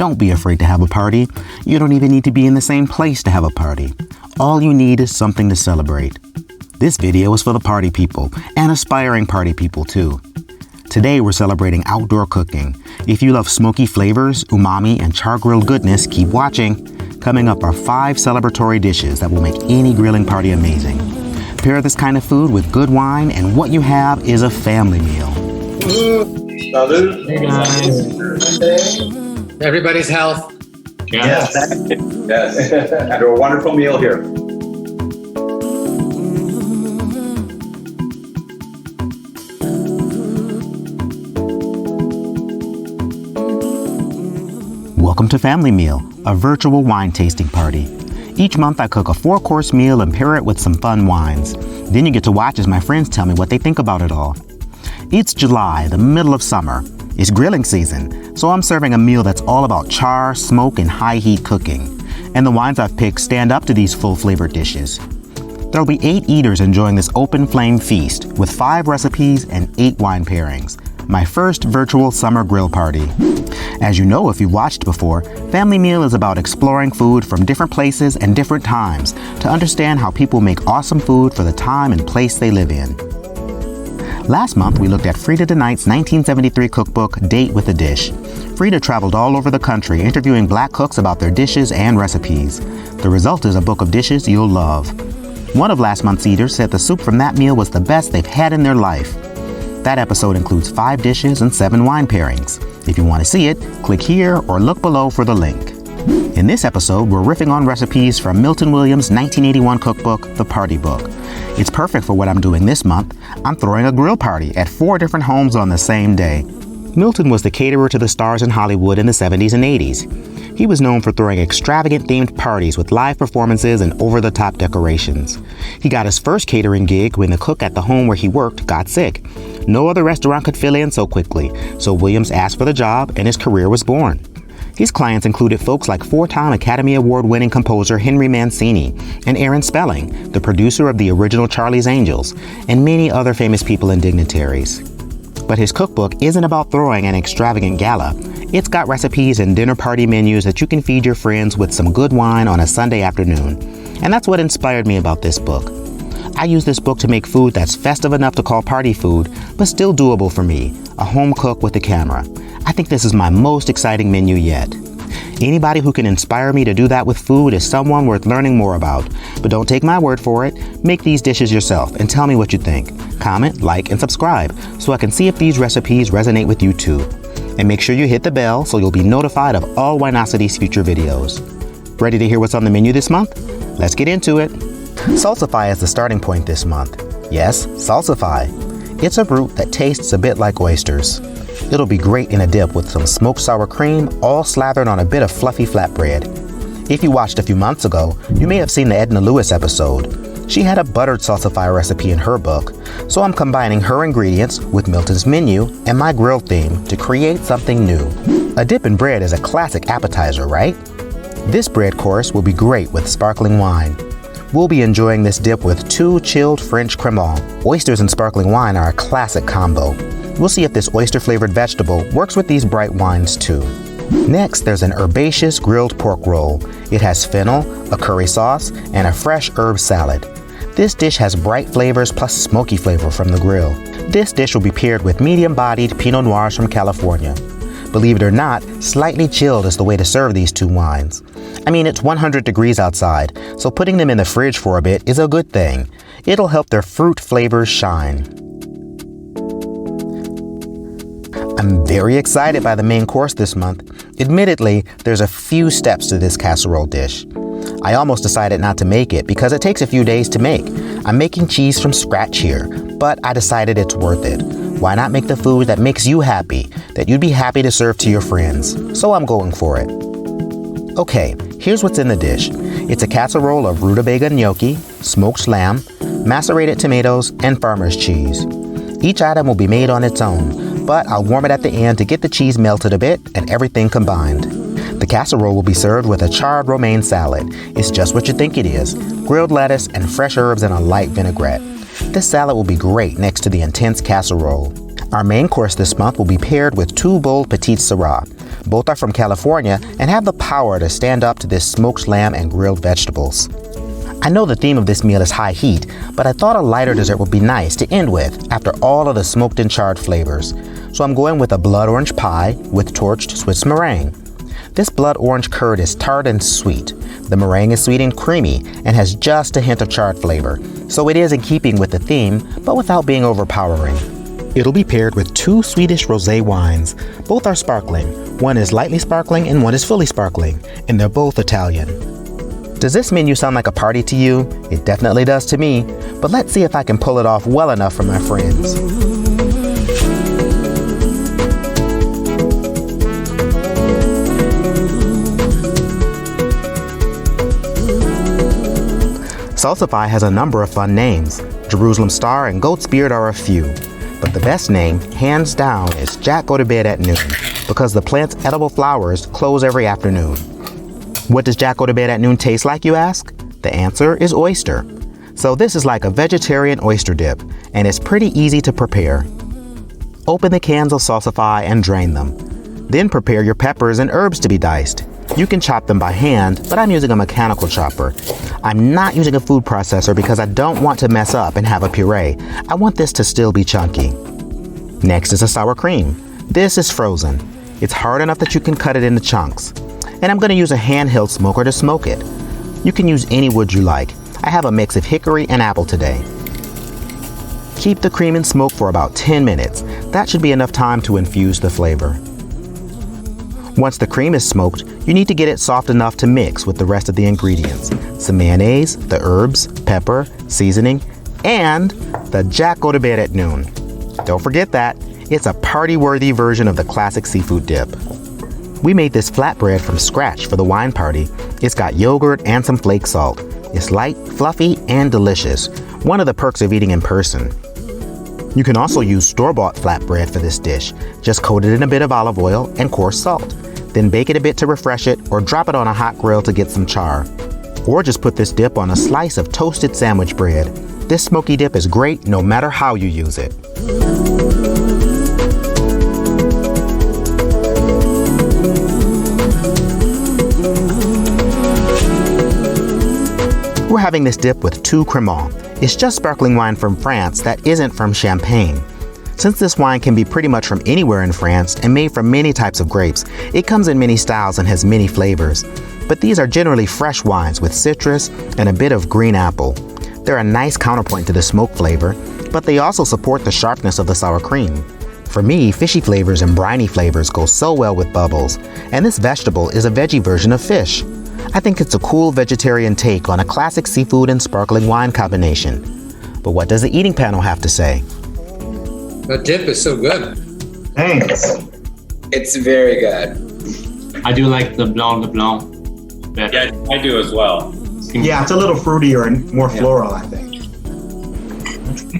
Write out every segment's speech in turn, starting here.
Don't be afraid to have a party. You don't even need to be in the same place to have a party. All you need is something to celebrate. This video is for the party people and aspiring party people too. Today we're celebrating outdoor cooking. If you love smoky flavors, umami, and char-grilled goodness, keep watching. Coming up are 5 celebratory dishes that will make any grilling party amazing. Pair this kind of food with good wine and what you have is a family meal. Salud. Hey guys. Everybody's health. Yes. Yes. And a wonderful meal here. Welcome to Family Meal, a virtual wine tasting party. Each month I cook a 4-course meal and pair it with some fun wines. Then you get to watch as my friends tell me what they think about it all. It's July, the middle of summer. It's grilling season, so I'm serving a meal that's all about char, smoke, and high heat cooking. And the wines I've picked stand up to these full flavored dishes. There'll be 8 eaters enjoying this open flame feast with 5 recipes and 8 wine pairings. My first virtual summer grill party. As you know if you've watched before, Family Meal is about exploring food from different places and different times to understand how people make awesome food for the time and place they live in. Last month we looked at Frida de Knight's 1973 cookbook, Date with a Dish. Frida traveled all over the country interviewing Black cooks about their dishes and recipes. The result is a book of dishes you'll love. One of last month's eaters said the soup from that meal was the best they've had in their life. That episode includes 5 dishes and 7 wine pairings. If you want to see it, click here or look below for the link. In this episode, we're riffing on recipes from Milton Williams' 1981 cookbook, The Party Book. It's perfect for what I'm doing this month. I'm throwing a grill party at 4 different homes on the same day. Milton was the caterer to the stars in Hollywood in the 70s and 80s. He was known for throwing extravagant themed parties with live performances and over-the-top decorations. He got his first catering gig when the cook at the home where he worked got sick. No other restaurant could fill in so quickly, so Williams asked for the job and his career was born. His clients included folks like 4-time Academy Award-winning composer Henry Mancini and Aaron Spelling, the producer of the original Charlie's Angels, and many other famous people and dignitaries. But his cookbook isn't about throwing an extravagant gala. It's got recipes and dinner party menus that you can feed your friends with some good wine on a Sunday afternoon. And that's what inspired me about this book. I use this book to make food that's festive enough to call party food, but still doable for me, a home cook with a camera. I think this is my most exciting menu yet. Anybody who can inspire me to do that with food is someone worth learning more about. But don't take my word for it. Make these dishes yourself and tell me what you think. Comment, like, and subscribe so I can see if these recipes resonate with you too. And make sure you hit the bell so you'll be notified of all Winosity's future videos. Ready to hear what's on the menu this month? Let's get into it. Salsify is the starting point this month. Yes, salsify. It's a root that tastes a bit like oysters. It'll be great in a dip with some smoked sour cream, all slathered on a bit of fluffy flatbread. If you watched a few months ago, you may have seen the Edna Lewis episode. She had a buttered salsify recipe in her book, so I'm combining her ingredients with Milton's menu and my grill theme to create something new. A dip in bread is a classic appetizer, right? This bread course will be great with sparkling wine. We'll be enjoying this dip with 2 chilled French Cremant. Oysters and sparkling wine are a classic combo. We'll see if this oyster-flavored vegetable works with these bright wines too. Next, there's an herbaceous grilled pork roll. It has fennel, a curry sauce, and a fresh herb salad. This dish has bright flavors plus smoky flavor from the grill. This dish will be paired with medium-bodied Pinot Noirs from California. Believe it or not, slightly chilled is the way to serve these 2 wines. I mean, it's 100 degrees outside, so putting them in the fridge for a bit is a good thing. It'll help their fruit flavors shine. I'm very excited by the main course this month. Admittedly, there's a few steps to this casserole dish. I almost decided not to make it because it takes a few days to make. I'm making cheese from scratch here, but I decided it's worth it. Why not make the food that makes you happy, that you'd be happy to serve to your friends? So I'm going for it. Okay, here's what's in the dish. It's a casserole of rutabaga gnocchi, smoked lamb, macerated tomatoes, and farmer's cheese. Each item will be made on its own, but I'll warm it at the end to get the cheese melted a bit and everything combined. The casserole will be served with a charred romaine salad. It's just what you think it is. Grilled lettuce and fresh herbs and a light vinaigrette. This salad will be great next to the intense casserole. Our main course this month will be paired with 2 bold Petit Sirah. Both are from California and have the power to stand up to this smoked lamb and grilled vegetables. I know the theme of this meal is high heat, but I thought a lighter dessert would be nice to end with after all of the smoked and charred flavors. So I'm going with a blood orange pie with torched Swiss meringue. This blood orange curd is tart and sweet. The meringue is sweet and creamy and has just a hint of charred flavor, so it is in keeping with the theme, but without being overpowering. It'll be paired with 2 Swedish rosé wines. Both are sparkling. One is lightly sparkling and one is fully sparkling, and they're both Italian. Does this menu sound like a party to you? It definitely does to me, but let's see if I can pull it off well enough for my friends. Salsify has a number of fun names. Jerusalem Star and Goat's Beard are a few. But the best name, hands down, is Jack Go to Bed at Noon, because the plant's edible flowers close every afternoon. What does Jack Go to Bed at Noon taste like, you ask? The answer is oyster. So this is like a vegetarian oyster dip, and it's pretty easy to prepare. Open the cans of salsify and drain them. Then prepare your peppers and herbs to be diced. You can chop them by hand, but I'm using a mechanical chopper. I'm not using a food processor because I don't want to mess up and have a puree. I want this to still be chunky. Next is a sour cream. This is frozen. It's hard enough that you can cut it into chunks. And I'm going to use a handheld smoker to smoke it. You can use any wood you like. I have a mix of hickory and apple today. Keep the cream in smoke for about 10 minutes. That should be enough time to infuse the flavor. Once the cream is smoked, you need to get it soft enough to mix with the rest of the ingredients. Some mayonnaise, the herbs, pepper, seasoning, and the Jack Go to Bed at Noon. Don't forget that. It's a party-worthy version of the classic seafood dip. We made this flatbread from scratch for the wine party. It's got yogurt and some flake salt. It's light, fluffy, and delicious. One of the perks of eating in person. You can also use store-bought flatbread for this dish. Just coat it in a bit of olive oil and coarse salt. Then bake it a bit to refresh it or drop it on a hot grill to get some char. Or just put this dip on a slice of toasted sandwich bread. This smoky dip is great no matter how you use it. We're having this dip with 2 Cremant. It's just sparkling wine from France that isn't from Champagne. Since this wine can be pretty much from anywhere in France and made from many types of grapes, it comes in many styles and has many flavors. But these are generally fresh wines with citrus and a bit of green apple. They're a nice counterpoint to the smoke flavor, but they also support the sharpness of the sour cream. For me, fishy flavors and briny flavors go so well with bubbles, and this vegetable is a veggie version of fish. I think it's a cool vegetarian take on a classic seafood and sparkling wine combination. But what does the eating panel have to say? The dip is so good. Thanks. It's very good. I do like the Blanc better. Yeah, I do as well. Yeah, it's a little fruitier and more floral, I think.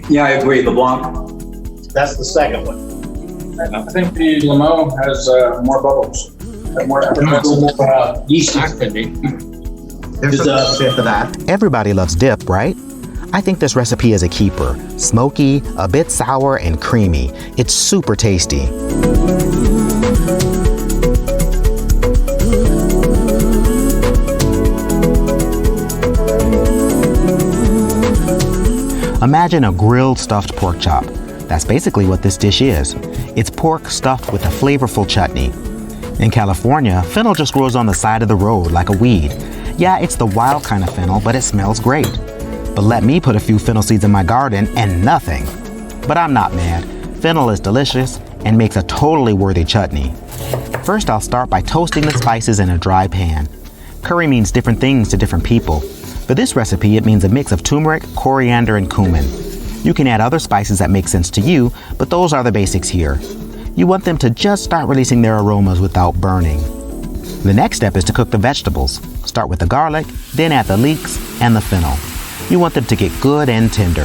Yeah, I agree. The Blanc. That's the second one. I think the Limoux has more bubbles. More Yeast could be. There's a bit for that. Everybody loves dip, right? I think this recipe is a keeper. Smoky, a bit sour, and creamy. It's super tasty. Imagine a grilled stuffed pork chop. That's basically what this dish is. It's pork stuffed with a flavorful chutney. In California, fennel just grows on the side of the road like a weed. Yeah, it's the wild kind of fennel, but it smells great. But let me put a few fennel seeds in my garden and nothing. But I'm not mad. Fennel is delicious and makes a totally worthy chutney. First, I'll start by toasting the spices in a dry pan. Curry means different things to different people. For this recipe, it means a mix of turmeric, coriander, and cumin. You can add other spices that make sense to you, but those are the basics here. You want them to just start releasing their aromas without burning. The next step is to cook the vegetables. Start with the garlic, then add the leeks and the fennel. You want them to get good and tender.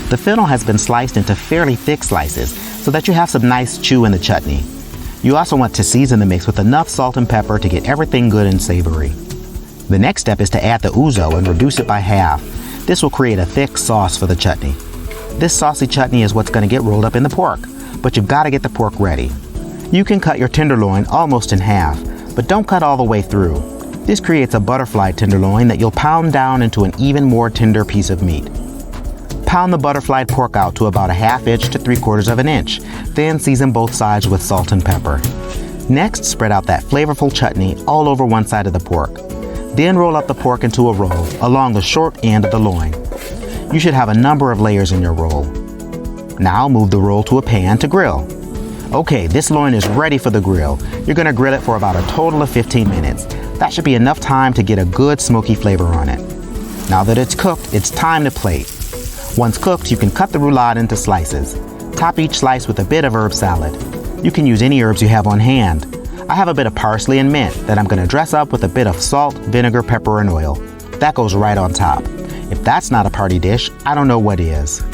The fennel has been sliced into fairly thick slices so that you have some nice chew in the chutney. You also want to season the mix with enough salt and pepper to get everything good and savory. The next step is to add the ouzo and reduce it by half. This will create a thick sauce for the chutney. This saucy chutney is what's going to get rolled up in the pork, but you've got to get the pork ready. You can cut your tenderloin almost in half, but don't cut all the way through. This creates a butterfly tenderloin that you'll pound down into an even more tender piece of meat. Pound the butterflied pork out to about a 1/2 inch to 3/4 of an inch, then season both sides with salt and pepper. Next, spread out that flavorful chutney all over one side of the pork. Then roll up the pork into a roll along the short end of the loin. You should have a number of layers in your roll. Now move the roll to a pan to grill. Okay, this loin is ready for the grill. You're gonna grill it for about a total of 15 minutes. That should be enough time to get a good smoky flavor on it. Now that it's cooked, it's time to plate. Once cooked, you can cut the roulade into slices. Top each slice with a bit of herb salad. You can use any herbs you have on hand. I have a bit of parsley and mint that I'm gonna dress up with a bit of salt, vinegar, pepper, and oil. That goes right on top. If that's not a party dish, I don't know what is.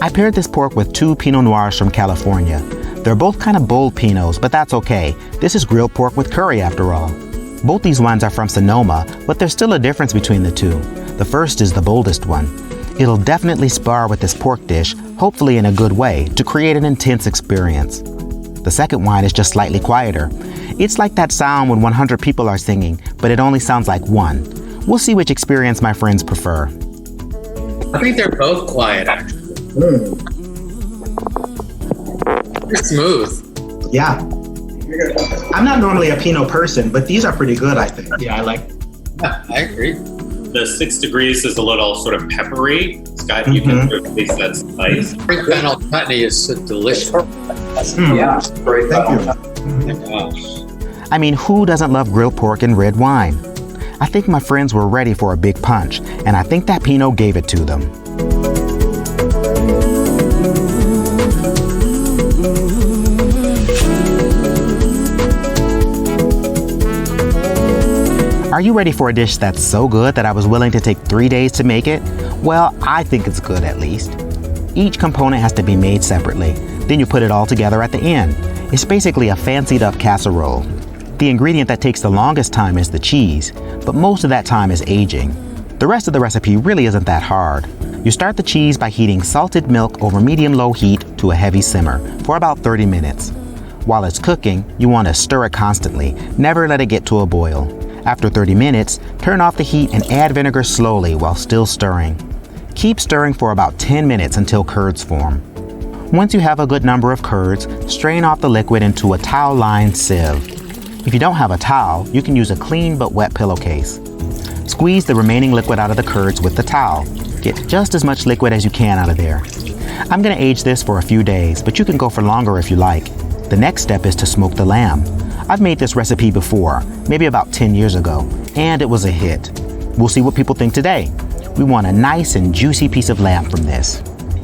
I paired this pork with 2 Pinot Noirs from California. They're both kind of bold Pinots, but that's okay. This is grilled pork with curry after all. Both these wines are from Sonoma, but there's still a difference between the two. The first is the boldest one. It'll definitely spar with this pork dish, hopefully in a good way, to create an intense experience. The second wine is just slightly quieter. It's like that sound when 100 people are singing, but it only sounds like one. We'll see which experience my friends prefer. I think they're both quiet, actually. They're smooth. Yeah. I'm not normally a Pinot person, but these are pretty good, I think. Yeah, I like. Yeah, I agree. The 6 degrees is a little sort of peppery. It's got, you can really taste that spice. Spring fennel chutney is so delicious. Yeah, great. Thank you. I mean, who doesn't love grilled pork and red wine? I think my friends were ready for a big punch, and I think that Pinot gave it to them. Are you ready for a dish that's so good that I was willing to take 3 days to make it? Well, I think it's good at least. Each component has to be made separately. Then you put it all together at the end. It's basically a fancied up casserole. The ingredient that takes the longest time is the cheese, but most of that time is aging. The rest of the recipe really isn't that hard. You start the cheese by heating salted milk over medium-low heat to a heavy simmer for about 30 minutes. While it's cooking, you want to stir it constantly, never let it get to a boil. After 30 minutes, turn off the heat and add vinegar slowly while still stirring. Keep stirring for about 10 minutes until curds form. Once you have a good number of curds, strain off the liquid into a towel-lined sieve. If you don't have a towel, you can use a clean but wet pillowcase. Squeeze the remaining liquid out of the curds with the towel. Get just as much liquid as you can out of there. I'm going to age this for a few days, but you can go for longer if you like. The next step is to smoke the lamb. I've made this recipe before, maybe about 10 years ago, and it was a hit. We'll see what people think today. We want a nice and juicy piece of lamb from this.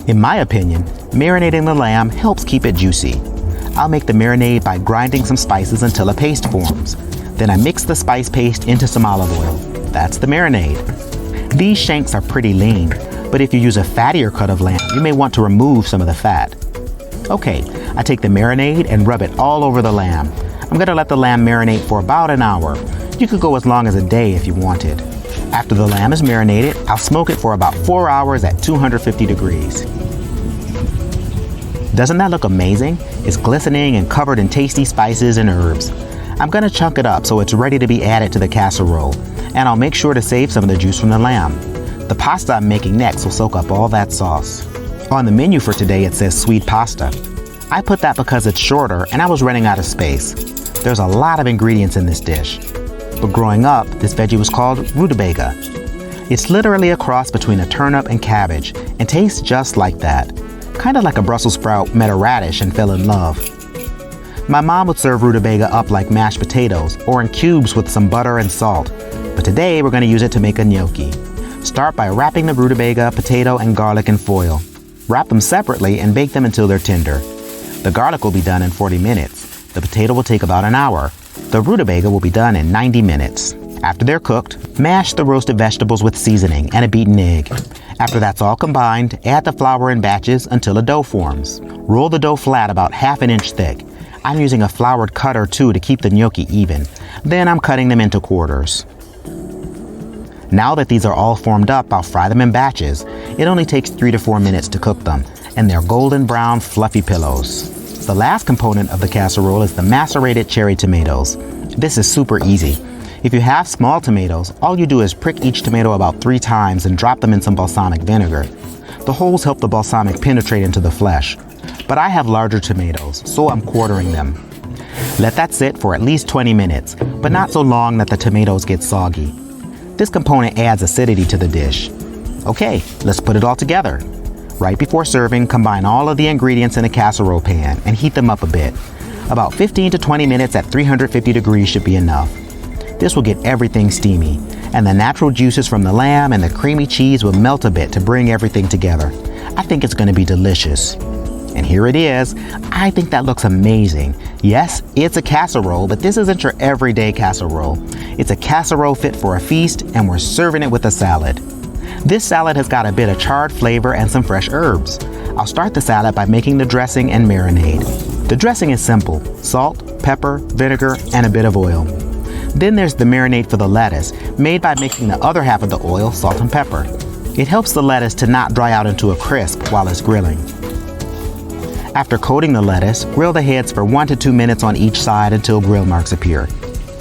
In my opinion, marinating the lamb helps keep it juicy. I'll make the marinade by grinding some spices until a paste forms. Then I mix the spice paste into some olive oil. That's the marinade. These shanks are pretty lean, but if you use a fattier cut of lamb, you may want to remove some of the fat. Okay, I take the marinade and rub it all over the lamb. I'm gonna let the lamb marinate for about an hour. You could go as long as a day if you wanted. After the lamb is marinated, I'll smoke it for about 4 hours at 250 degrees. Doesn't that look amazing? It's glistening and covered in tasty spices and herbs. I'm gonna chunk it up so it's ready to be added to the casserole, and I'll make sure to save some of the juice from the lamb. The pasta I'm making next will soak up all that sauce. On the menu for today it says sweet pasta. I put that because it's shorter and I was running out of space. There's a lot of ingredients in this dish. But growing up, this veggie was called rutabaga. It's literally a cross between a turnip and cabbage and tastes just like that. Kind of like a Brussels sprout met a radish and fell in love. My mom would serve rutabaga up like mashed potatoes or in cubes with some butter and salt. But today we're going to use it to make a gnocchi. Start by wrapping the rutabaga, potato, and garlic in foil. Wrap them separately and bake them until they're tender. The garlic will be done in 40 minutes. The potato will take about an hour. The rutabaga will be done in 90 minutes. After they're cooked, mash the roasted vegetables with seasoning and a beaten egg. After that's all combined, add the flour in batches until a dough forms. Roll the dough flat about 1/2 inch thick. I'm using a floured cutter too to keep the gnocchi even. Then I'm cutting them into quarters. Now that these are all formed up, I'll fry them in batches. It only takes 3 to 4 minutes to cook them, and they're golden brown fluffy pillows. The last component of the casserole is the macerated cherry tomatoes. This is super easy. If you have small tomatoes, all you do is prick each tomato about 3 times and drop them in some balsamic vinegar. The holes help the balsamic penetrate into the flesh. But I have larger tomatoes, so I'm quartering them. Let that sit for at least 20 minutes, but not so long that the tomatoes get soggy. This component adds acidity to the dish. Okay, let's put it all together. Right before serving, combine all of the ingredients in a casserole pan and heat them up a bit. About 15 to 20 minutes at 350 degrees should be enough. This will get everything steamy, and the natural juices from the lamb and the creamy cheese will melt a bit to bring everything together. I think it's going to be delicious. And here it is. I think that looks amazing. Yes, it's a casserole, but this isn't your everyday casserole. It's a casserole fit for a feast, and we're serving it with a salad. This salad has got a bit of charred flavor and some fresh herbs. I'll start the salad by making the dressing and marinade. The dressing is simple: salt, pepper, vinegar, and a bit of oil. Then there's the marinade for the lettuce, made by making the other half of the oil salt and pepper. It helps the lettuce to not dry out into a crisp while it's grilling. After coating the lettuce, grill the heads for 1 to 2 minutes on each side until grill marks appear.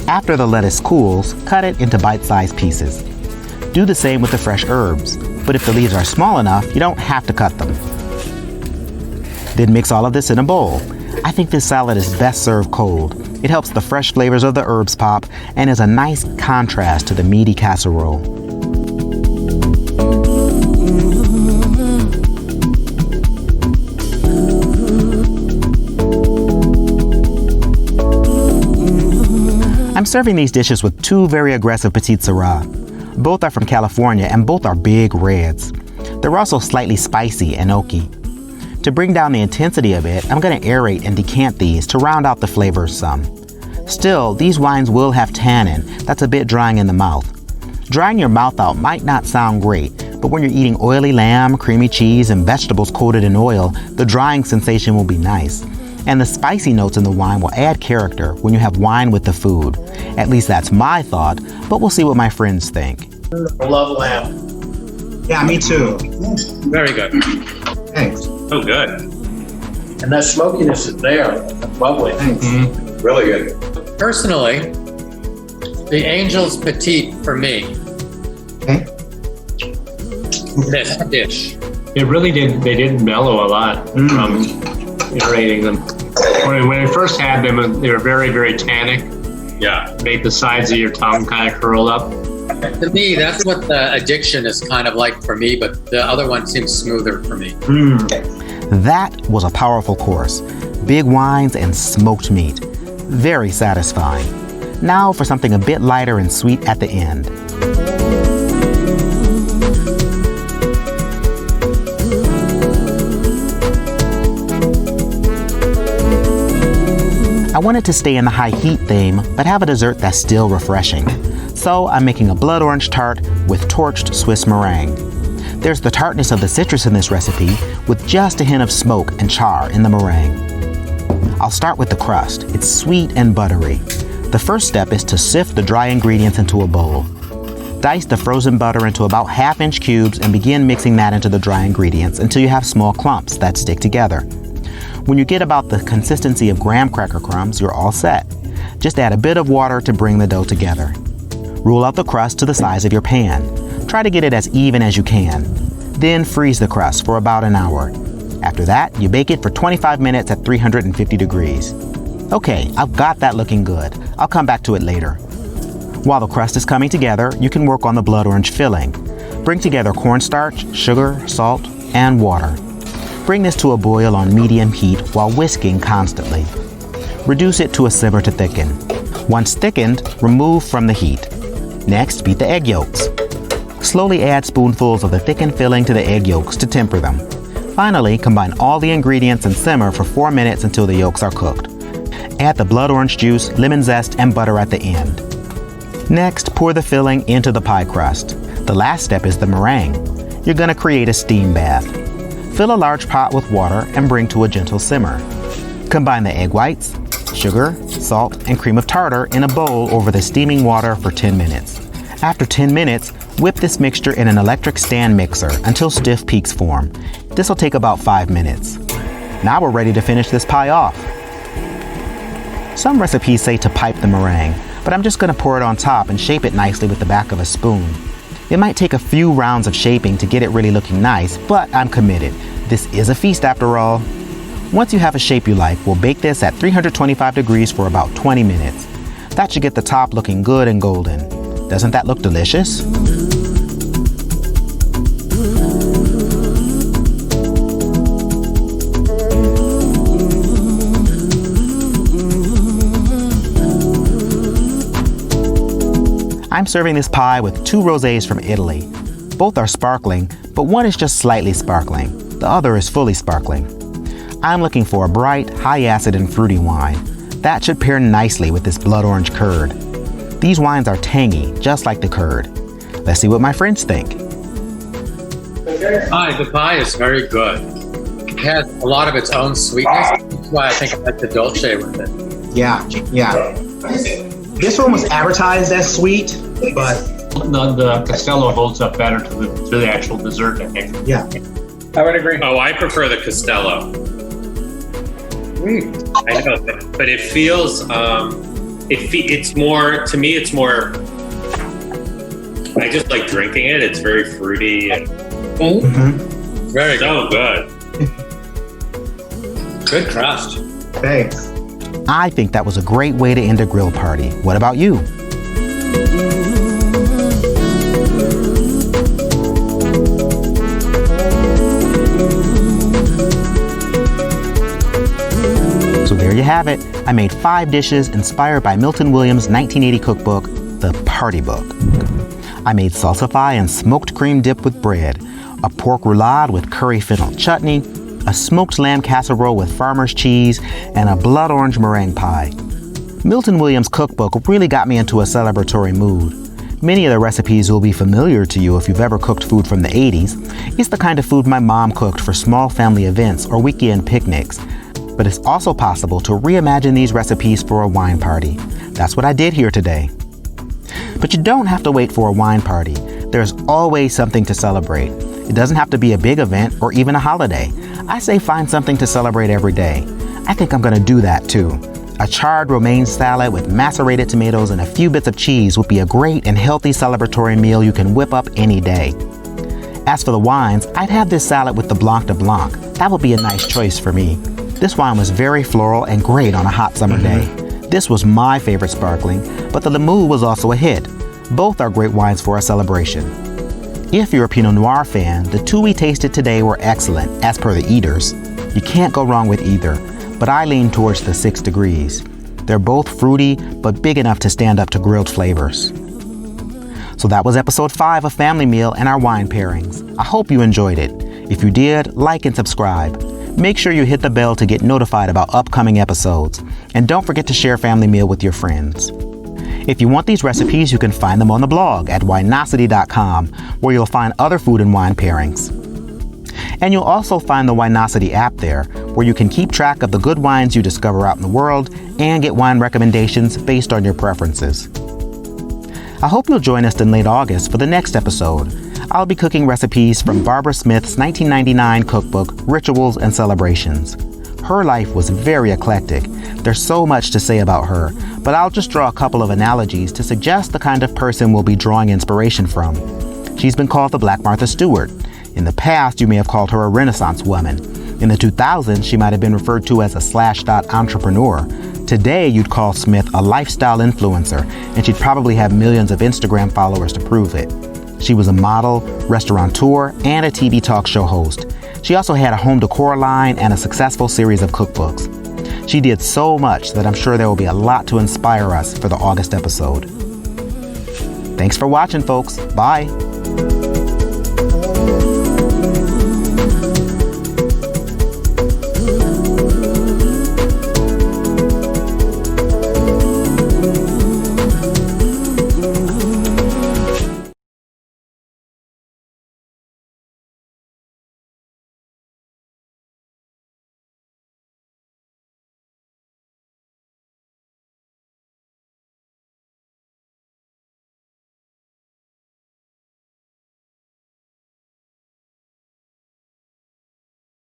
After the lettuce cools, cut it into bite-sized pieces. Do the same with the fresh herbs, but if the leaves are small enough, you don't have to cut them. Then mix all of this in a bowl. I think this salad is best served cold. It helps the fresh flavors of the herbs pop and is a nice contrast to the meaty casserole. I'm serving these dishes with 2 very aggressive Petit Sirah. Both are from California and both are big reds. They're also slightly spicy and oaky. To bring down the intensity a bit, I'm going to aerate and decant these to round out the flavors some. Still, these wines will have tannin that's a bit drying in the mouth. Drying your mouth out might not sound great, but when you're eating oily lamb, creamy cheese, and vegetables coated in oil, the drying sensation will be nice. And the spicy notes in the wine will add character when you have wine with the food. At least that's my thought, but we'll see what my friends think. I love lamb. Yeah, me too. Very good. Thanks. Oh, good. And that smokiness is there. Lovely. Thanks. Really good. Personally, the Angel's Petit for me. Okay. This dish. It really didn't, they didn't mellow a lot from aerating them. When I first had them, they were very, very tannic. Yeah. Made the sides of your tongue kind of curl up. To me, that's what the Addiction is kind of like for me, but the other one seems smoother for me. That was a powerful course. Big wines and smoked meat. Very satisfying. Now for something a bit lighter and sweet at the end. I wanted to stay in the high heat theme, but have a dessert that's still refreshing. So I'm making a blood orange tart with torched Swiss meringue. There's the tartness of the citrus in this recipe with just a hint of smoke and char in the meringue. I'll start with the crust. It's sweet and buttery. The first step is to sift the dry ingredients into a bowl. Dice the frozen butter into about 1/2-inch cubes and begin mixing that into the dry ingredients until you have small clumps that stick together. When you get about the consistency of graham cracker crumbs, you're all set. Just add a bit of water to bring the dough together. Roll out the crust to the size of your pan. Try to get it as even as you can. Then freeze the crust for about an hour. After that, you bake it for 25 minutes at 350 degrees. Okay, I've got that looking good. I'll come back to it later. While the crust is coming together, you can work on the blood orange filling. Bring together cornstarch, sugar, salt, and water. Bring this to a boil on medium heat while whisking constantly. Reduce it to a simmer to thicken. Once thickened, remove from the heat. Next, beat the egg yolks. Slowly add spoonfuls of the thickened filling to the egg yolks to temper them. Finally, combine all the ingredients and simmer for 4 minutes until the yolks are cooked. Add the blood orange juice, lemon zest, and butter at the end. Next, pour the filling into the pie crust. The last step is the meringue. You're going to create a steam bath. Fill a large pot with water and bring to a gentle simmer. Combine the egg whites, sugar, salt, and cream of tartar in a bowl over the steaming water for 10 minutes. After 10 minutes, Whip this mixture in an electric stand mixer until stiff peaks form. This will take about 5 minutes. Now we're ready to finish this pie off. Some recipes say to pipe the meringue, but I'm just going to pour it on top and shape it nicely with the back of a spoon. It might take a few rounds of shaping to get it really looking nice, but I'm committed. This is a feast after all. Once you have a shape you like, we'll bake this at 325 degrees for about 20 minutes. That should get the top looking good and golden. Doesn't that look delicious? I'm serving this pie with 2 rosés from Italy. Both are sparkling, but one is just slightly sparkling. The other is fully sparkling. I'm looking for a bright, high-acid and fruity wine. That should pair nicely with this blood orange curd. These wines are tangy, just like the curd. Let's see what my friends think. The pie is very good. It has a lot of its own sweetness. That's why I think I like the dolce with it. Yeah. This one was advertised as sweet, but The Castello holds up better to the actual dessert, I think. yeah. I would agree. Oh, I prefer the Castello. I know, but it feels, it's more, to me, it's more, I just like drinking it. It's very fruity and Very good. so good. Good crust. Thanks. I think that was a great way to end a grill party. What about you? So there you have it. I made 5 dishes inspired by Milton Williams' 1980 cookbook, The Party Book. I made salsify and smoked cream dip with bread, a pork roulade with curry fennel chutney, a smoked lamb casserole with farmer's cheese, and a blood orange meringue pie. Milton Williams' cookbook really got me into a celebratory mood. Many of the recipes will be familiar to you if you've ever cooked food from the 80s. It's the kind of food my mom cooked for small family events or weekend picnics. But it's also possible to reimagine these recipes for a wine party. That's what I did here today. But you don't have to wait for a wine party. There's always something to celebrate. It doesn't have to be a big event or even a holiday. I say find something to celebrate every day. I think I'm gonna do that too. A charred romaine salad with macerated tomatoes and a few bits of cheese would be a great and healthy celebratory meal you can whip up any day. As for the wines, I'd have this salad with the Blanc de Blanc. That would be a nice choice for me. This wine was very floral and great on a hot summer day. This was my favorite sparkling, but the Limoux was also a hit. Both are great wines for a celebration. If you're a Pinot Noir fan, the 2 we tasted today were excellent, as per the eaters. You can't go wrong with either, but I lean towards the 6 degrees. They're both fruity, but big enough to stand up to grilled flavors. So that was episode 5 of Family Meal and our wine pairings. I hope you enjoyed it. If you did, like and subscribe. Make sure you hit the bell to get notified about upcoming episodes. And don't forget to share Family Meal with your friends. If you want these recipes, you can find them on the blog at winosity.com, where you'll find other food and wine pairings. And you'll also find the Winosity app there, where you can keep track of the good wines you discover out in the world and get wine recommendations based on your preferences. I hope you'll join us in late August for the next episode. I'll be cooking recipes from Barbara Smith's 1999 cookbook, Rituals and Celebrations. Her life was very eclectic. There's so much to say about her, but I'll just draw a couple of analogies to suggest the kind of person we'll be drawing inspiration from. She's been called the Black Martha Stewart. In the past, you may have called her a Renaissance woman. In the 2000s, she might have been referred to as a slashdot entrepreneur. Today, you'd call Smith a lifestyle influencer, and she'd probably have millions of Instagram followers to prove it. She was a model, restaurateur, and a TV talk show host. She also had a home decor line and a successful series of cookbooks. She did so much that I'm sure there will be a lot to inspire us for the August episode. Thanks for watching, folks. Bye.